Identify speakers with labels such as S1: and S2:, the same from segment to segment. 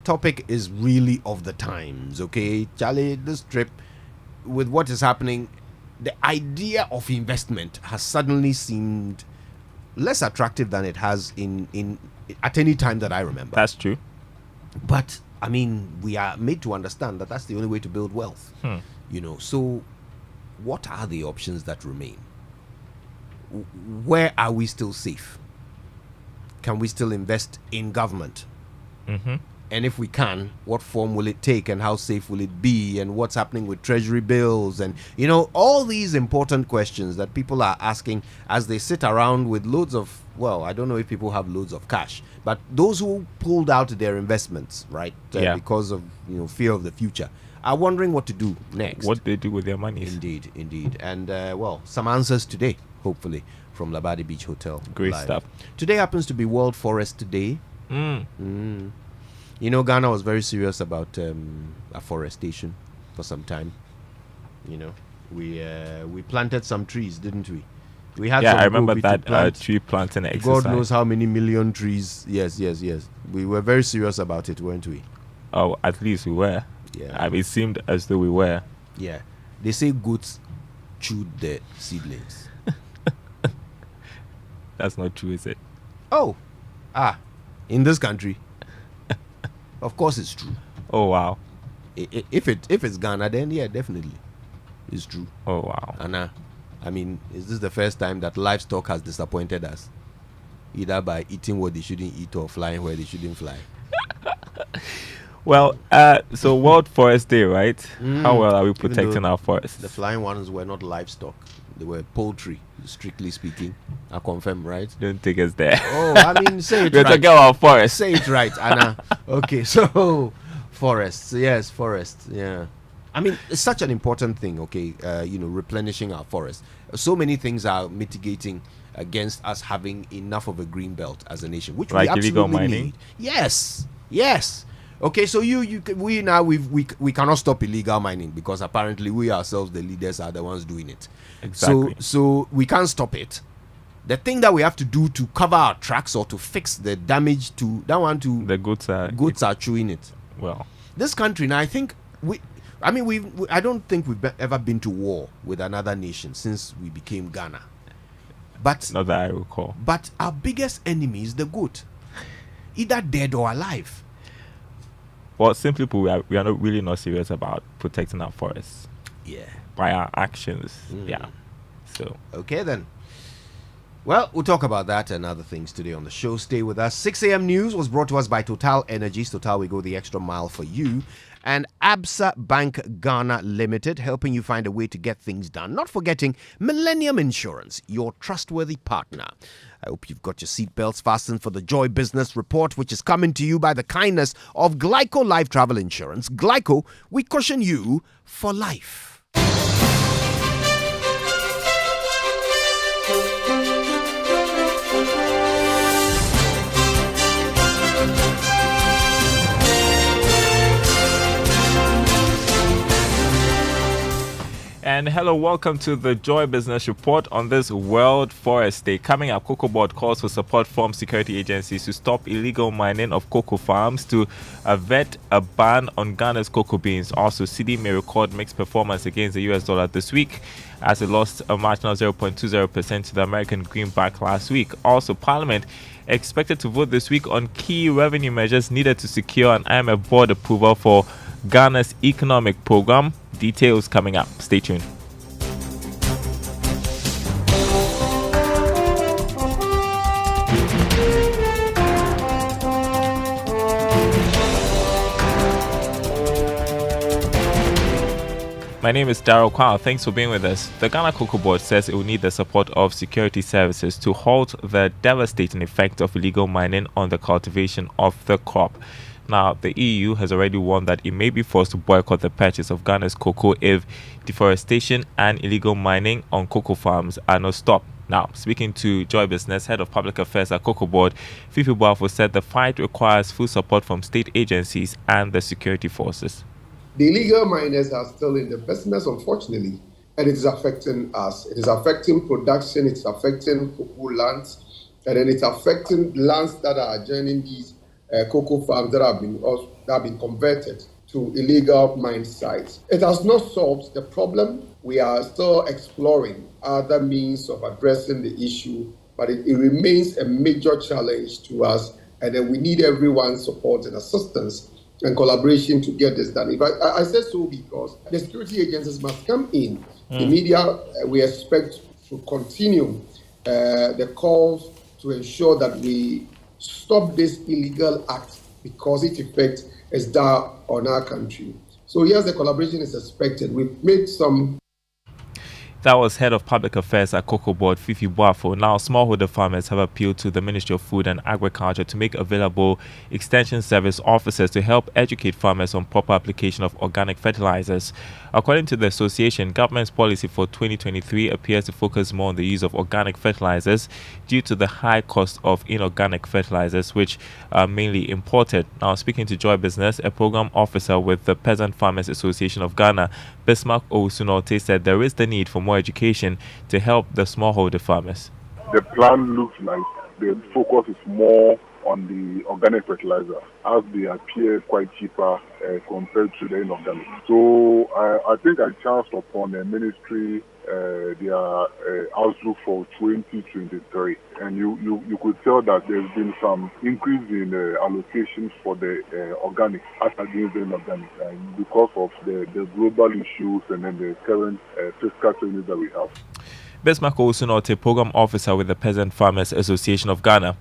S1: topic is really of the times, okay? Charlie, this trip, with what is happening, the idea of investment has suddenly seemed less attractive than it has in at any time that I remember.
S2: That's true.
S1: But I mean, we are made to understand that that's the only way to build wealth. So what are the options that remain? Where are we still safe? Can we still invest in government? And if we can, what form will it take, and how safe will it be, and what's happening with treasury bills, and all these important questions that people are asking as they sit around with loads of, well, I don't know if people have loads of cash, but those who pulled out their investments, right, because of fear of the future, are wondering what to do next.
S2: What they do with their money.
S1: Indeed. And some answers today, hopefully, from Labadi Beach Hotel.
S2: Great
S1: Live.
S2: stuff.
S1: Today happens to be World Forest Day. Ghana was very serious about afforestation for some time. We planted some trees, didn't we? We had
S2: I remember that tree planting exercise.
S1: God knows how many million trees. Yes. We were very serious about it, weren't we?
S2: Oh, at least we were.
S1: Yeah.
S2: It seemed as though we were.
S1: Yeah. They say goats chewed the seedlings.
S2: That's not true, is it?
S1: Oh. In this country. Of course it's true.
S2: Oh, wow.
S1: If it's Ghana, then yeah, definitely. It's true.
S2: Oh, wow.
S1: Anna, I mean, is this the first time that livestock has disappointed us? Either by eating what they shouldn't eat or flying where they shouldn't fly.
S2: Well, so World Forest Day, right? How well are we protecting our forests?
S1: The flying ones were not livestock. They were poultry, strictly speaking. I confirm, right?
S2: Don't take us there.
S1: Oh, I mean, say it
S2: We're
S1: right.
S2: talking about forests.
S1: Say it right, Anna. Okay, so forests. Yes, forests. Yeah. I mean, it's such an important thing, okay? Replenishing our forests. So many things are mitigating against us having enough of a green belt as a nation, which
S2: like
S1: we absolutely
S2: illegal mining?
S1: need. Yes. Okay, so we cannot stop illegal mining because apparently we ourselves, the leaders, are the ones doing it.
S2: Exactly.
S1: So we can't stop it. The thing that we have to do to cover our tracks or to fix the damage to that one, to
S2: the goats
S1: are chewing it.
S2: Well,
S1: this country now, I think I don't think we've ever been to war with another nation since we became Ghana. But
S2: not that I recall.
S1: But our biggest enemy is the goat, either dead or alive.
S2: Well, simply put, we are not serious about protecting our forests.
S1: Yeah.
S2: By our actions. Yeah. So.
S1: Okay then. Well, we'll talk about that and other things today on the show. Stay with us. 6 a.m. news was brought to us by Total Energies. Total, we go the extra mile for you. And Absa Bank Ghana Limited, helping you find a way to get things done. Not forgetting Millennium Insurance, your trustworthy partner. I hope you've got your seatbelts fastened for the Joy Business Report, which is coming to you by the kindness of Glyco Life Travel Insurance. Glyco, we cushion you for life.
S2: And hello, welcome to the Joy Business Report on this World Forest Day. Coming up, Cocoa Board calls for support from security agencies to stop illegal mining of cocoa farms, to vet a ban on Ghana's cocoa beans. Also, CD may record mixed performance against the US dollar this week as it lost a marginal 0.20% to the American greenback last week. Also, Parliament expected to vote this week on key revenue measures needed to secure an IMF board approval for Ghana's economic program. Details coming up. Stay tuned. My name is Daryl. Kwawu. Thanks for being with us. The Ghana Cocoa Board says it will need the support of security services to halt the devastating effect of illegal mining on the cultivation of the crop. Now, the EU has already warned that it may be forced to boycott the purchase of Ghana's cocoa if deforestation and illegal mining on cocoa farms are not stopped. Now, speaking to Joy Business, Head of Public Affairs at Cocoa Board, Fifi Boafo said the fight requires full support from state agencies and the security forces.
S3: The illegal miners are still in the business, unfortunately, and it is affecting us. It is affecting production, it's affecting cocoa lands, and then it's affecting lands that are adjoining these cocoa farms that have been that have been converted to illegal mine sites. It has not solved the problem. We are still exploring other means of addressing the issue, but it remains a major challenge to us, and then we need everyone's support and assistance and collaboration to get this done. I say so because the security agencies must come in. The media, we expect to continue the calls to ensure that we stop this illegal act because its effect is dire on our country. So yes, the collaboration is expected. We've made some.
S2: That was Head of Public Affairs at Cocoa Board, Fifi Boafo. Now, smallholder farmers have appealed to the Ministry of Food and Agriculture to make available extension service officers to help educate farmers on proper application of organic fertilizers. According to the association, government's policy for 2023 appears to focus more on the use of organic fertilizers due to the high cost of inorganic fertilizers, which are mainly imported. Now, speaking to Joy Business, a program officer with the Peasant Farmers Association of Ghana, Bismarck Owusunote, said there is the need for more education to help the smallholder farmers.
S4: The plan looks like the focus is more on the organic fertilizer, as they appear quite cheaper compared to the inorganic. So I think I chanced upon the ministry their outlook for 2023, and you could tell that there's been some increase in allocations for the organic as against the inorganic, because of the global issues and then the current fiscal challenges that we have.
S2: Bismarck Owusunote, program officer with the Peasant Farmers Association of Ghana.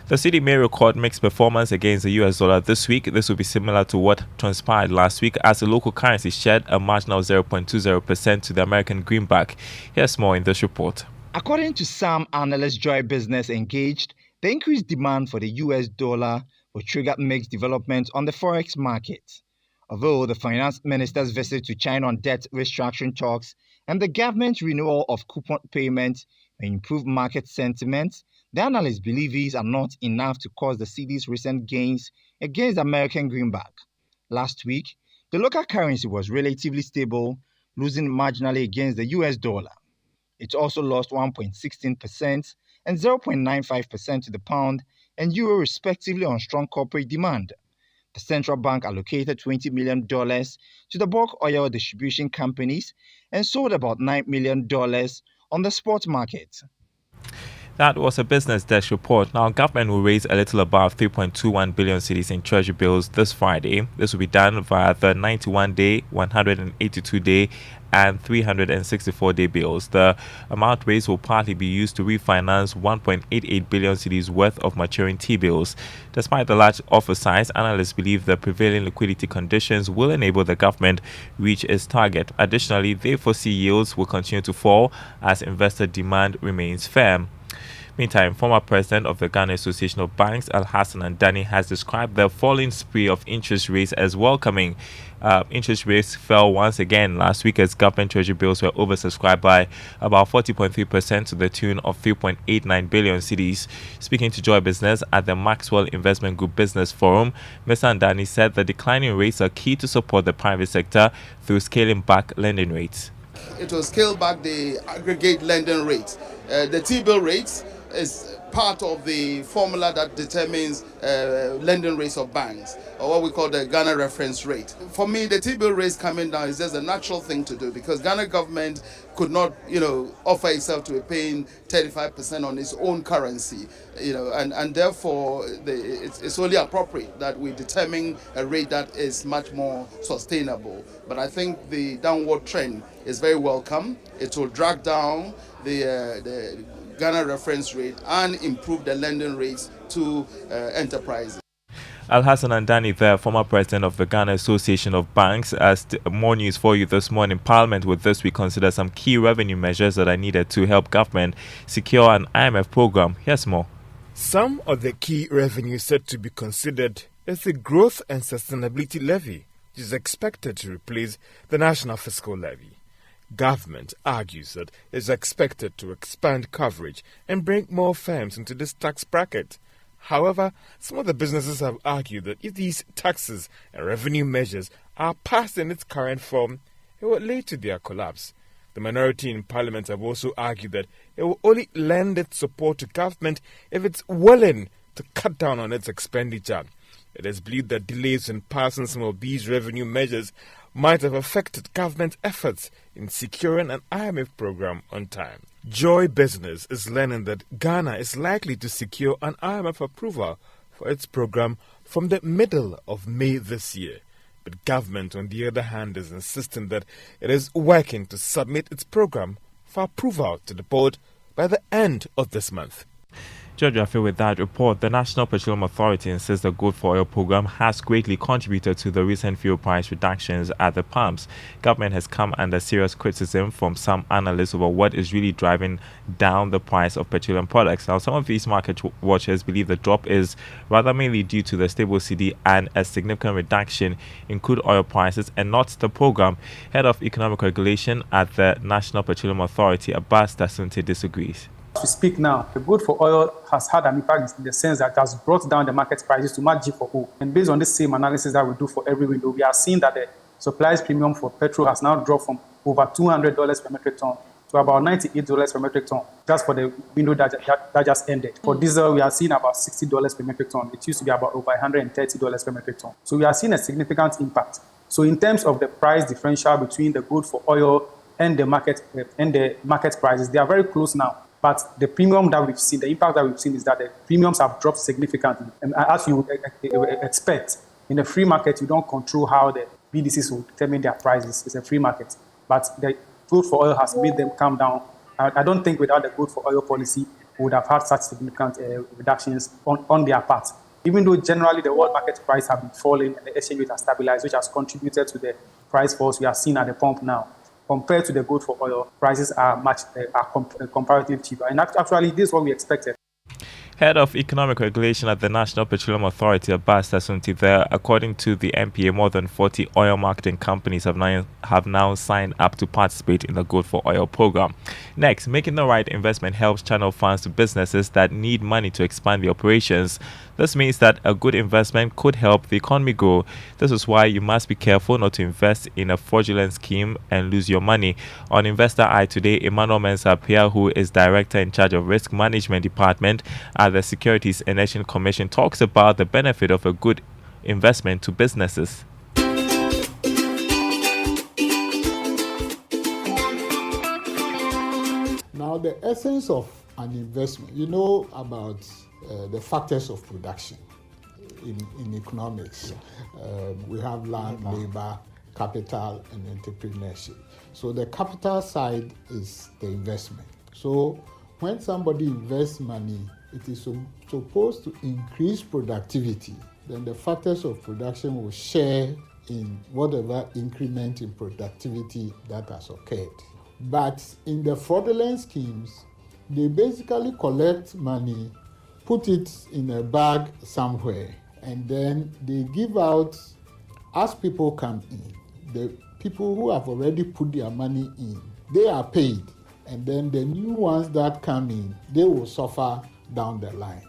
S2: The city may record mixed performance against the US dollar this week. This will be similar to what transpired last week as the local currency shed a marginal 0.20% to the American greenback. Here's more in this report.
S5: According to some analysts, Joy Business engaged, the increased demand for the US dollar will trigger mixed developments on the forex market. Although the finance minister's visit to China on debt restructuring talks and the government's renewal of coupon payments may improve market sentiment, the analysts believe these are not enough to cause the cedi's recent gains against the American greenback. Last week, the local currency was relatively stable, losing marginally against the US dollar. It also lost 1.16% and 0.95% to the pound and euro respectively on strong corporate demand. The central bank allocated $20 million to the bulk oil distribution companies and sold about $9 million on the spot market.
S2: That was a Business Desk report. Now, government will raise a little above 3.21 billion cedis in treasury bills this Friday. This will be done via the 91-day, 182-day, and 364-day bills. The amount raised will partly be used to refinance 1.88 billion cedis worth of maturing T-bills. Despite the large offer size, analysts believe the prevailing liquidity conditions will enable the government reach its target. Additionally, they foresee yields will continue to fall as investor demand remains firm. Meantime, former president of the Ghana Association of Banks, Alhassan Andani, has described the falling spree of interest rates as welcoming. Interest rates fell once again last week as government treasury bills were oversubscribed by about 40.3% to the tune of 3.89 billion cedis. Speaking to Joy Business at the Maxwell Investment Group Business Forum, Mr. Andani said the declining rates are key to support the private sector through scaling back lending rates.
S6: It will scale back the aggregate lending rates. The T-bill rates is part of the formula that determines lending rates of banks, or what we call the Ghana reference rate. For me, the T-bill rates coming down is just a natural thing to do because Ghana government could not, offer itself to be paying 35% on its own currency, and therefore it's only appropriate that we determine a rate that is much more sustainable. But I think the downward trend is very welcome. It will drag down the Ghana reference rate and improve the lending rates to enterprises.
S2: Alhassan Andani, the former president of the Ghana Association of Banks, asked more news for you this morning. Parliament will this week consider some key revenue measures that are needed to help government secure an IMF program. Here's more.
S7: Some of the key revenue set to be considered is the Growth and Sustainability Levy, which is expected to replace the National Fiscal Levy. Government argues that it is expected to expand coverage and bring more firms into this tax bracket. However, some of the businesses have argued that if these taxes and revenue measures are passed in its current form, it will lead to their collapse. The minority in Parliament have also argued that it will only lend its support to government if it's willing to cut down on its expenditure. It is believed that delays in passing some of these revenue measures might have affected government efforts in securing an IMF program on time. Joy Business is learning that Ghana is likely to secure an IMF approval for its program from the middle of May this year. But government, on the other hand, is insisting that it is working to submit its program for approval to the board by the end of this month.
S2: Judge, I feel with that report, the National Petroleum Authority insists the Good for Oil program has greatly contributed to the recent fuel price reductions at the pumps. Government has come under serious criticism from some analysts over what is really driving down the price of petroleum products. Now, some of these market watchers believe the drop is rather mainly due to the stable CD and a significant reduction in crude oil prices and not the program. Head of Economic Regulation at the National Petroleum Authority, Abbas Dasunte, disagrees.
S8: As we speak now, the good for oil has had an impact in the sense that it has brought down the market prices to match G for O. And based on this same analysis that we do for every window, we are seeing that the supplies premium for petrol has now dropped from over $200 per metric ton to about $98 per metric ton, just for the window that just ended. For diesel, we are seeing about $60 per metric ton. It used to be about over $130 per metric ton. So we are seeing a significant impact. So in terms of the price differential between the good for oil and the market prices, they are very close now. But the premium that we've seen, the impact that we've seen is that the premiums have dropped significantly. And as you would expect, in the free market, you don't control how the BDCs will determine their prices. It's a free market. But the good for oil has made them come down. I don't think without the good for oil policy, we would have had such significant reductions on their part. Even though generally the world market price have been falling and the exchange rate has stabilized, which has contributed to the price falls we are seeing at the pump now. Compared to the good for oil, prices are comparatively cheaper. And actually, this is what we expected.
S2: Head of Economic Regulation at the National Petroleum Authority, Abbas Dasunte, there, according to the NPA, more than 40 oil marketing companies have now signed up to participate in the Good for Oil program. Next, making the right investment helps channel funds to businesses that need money to expand their operations. This means that a good investment could help the economy grow. This is why you must be careful not to invest in a fraudulent scheme and lose your money. On Investor Eye today, Emmanuel Mensah, who is Director in charge of Risk Management Department at the Securities and Exchange Commission, talks about the benefit of a good investment to businesses.
S9: Now, the essence of an investment, you know about the factors of production in economics. We have land, labor, capital, and entrepreneurship. So the capital side is the investment. So when somebody invests money, it is supposed to increase productivity. Then the factors of production will share in whatever increment in productivity that has occurred. But in the fraudulent schemes, they basically collect money, put it in a bag somewhere, and then they give out as people come in. The people who have already put their money in, they are paid, and then the new ones that come in, they will suffer down the line.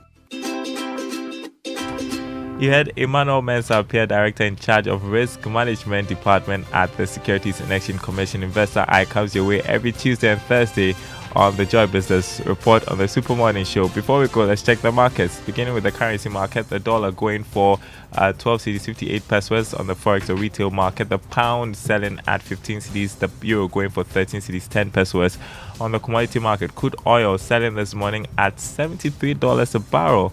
S2: You had Emmanuel Mensah, Director in charge of Risk Management Department at the Securities and Exchange Commission. Investor Eye comes your way every Tuesday and Thursday on the Joy Business Report on the Super Morning Show. Before we go, let's check the markets. Beginning with the currency market, the dollar going for 12 cedis 58 pesos on the forex or retail market. The pound selling at 15 cedis. The euro going for 13 cedis 10 pesos. On the commodity market, crude oil selling this morning at $73 a barrel.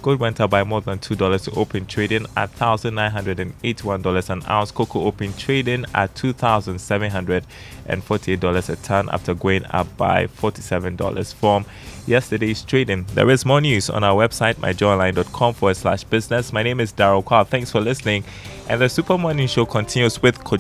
S2: Gold went up by more than $2 to open trading at $1,981 an ounce. Cocoa opened trading at $2,748 a ton after going up by $47 from yesterday's trading. There is more news on our website, myjoyonline.com/business. My name is Daryl. Thanks for listening. And the Super Morning Show continues with Koje